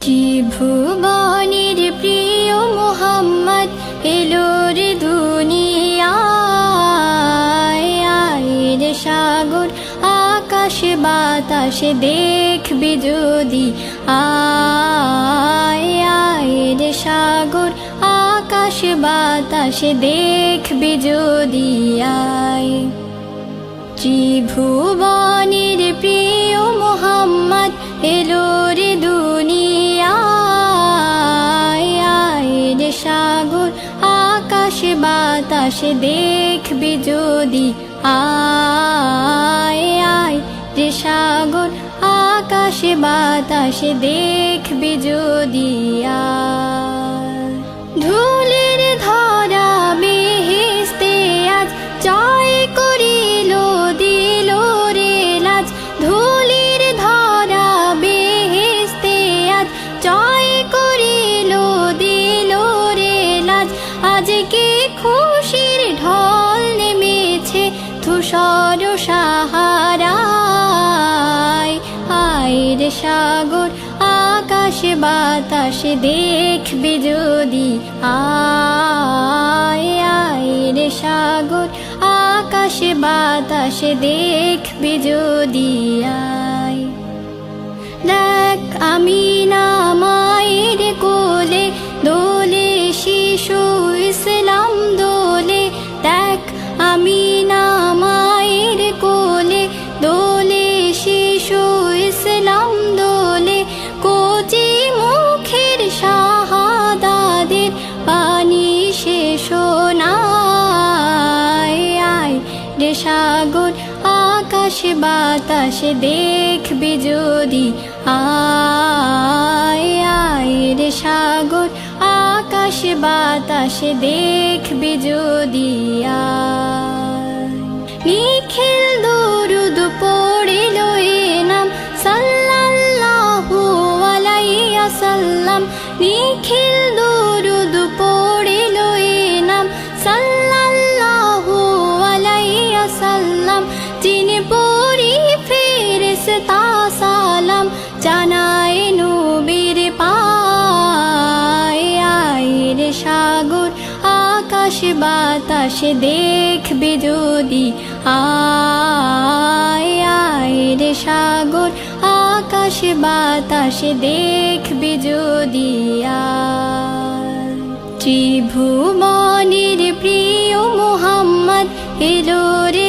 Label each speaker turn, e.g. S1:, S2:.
S1: ত্রিভুবনের প্রিয় মুহাম্মদ এলো রে দুনিয়ায়। আয় রে সাগর আকাশ বাতাসে দেখবি যদি, আয় আয় রে সাগর আকাশ বাতাসে দেখবি যদি আয়। ত্রিভুবনের প্রিয় মুহাম্মদ এলো রে দুনিয়ায়। আয় রে সাগর আকাশ বাতাসে দেখবি যদি, আয় আয় রে সাগর আকাশ বাতাসে দেখবি যদি আয়। ধুলির ধরা বেহেশতে আজ জয় করিল দিল রে লাজ। ধুলির ধরা বেহেশতে আজ জয় করিল দিল রে লাজ। আজকে খুশির ঢল নেমেছে ধূসর সাহারায়। আয় রে সাগর আকাশ বাতাসে দেখবি যদি, আয় আয় রে সাগর আকাশ বাতাসে দেখবি যদি আয়। দেখ আমিনা মায়ের কোলে দোলে শিশু ইসলাম দোলে। দেখ আমিনা মায়ের কোলে দোলে শিশু ইসলাম দোলে। কোচি মুখের শাহাদাদের পানি শেষ নাই। আয় রে সাগর আকাশ বাতাসে দেখবি যদি, আয় আয় রে সাগর আকাশ বাতাসে দেখবি যদি আয়। নিখিল দরুদ পড়িল এ নাম সাল্লাল্লাহু আলাইহি ওয়াসাল্লাম। নিখিল দরুদ পড়িল এ নাম সাল্লাল্লাহু আলাইহি ওয়াসাল্লাম। যিনি পড়ি ফেরেশতা সালাম জানায় নবীর পায়। আয় রে সাগর আকাশ বাতাসে দেখবি যদি, আয় আয় রে সাগর আকাশ বাতাসে দেখবি যদি আয়। ত্রিভুবনের প্রিয় মুহাম্মদ এলো রে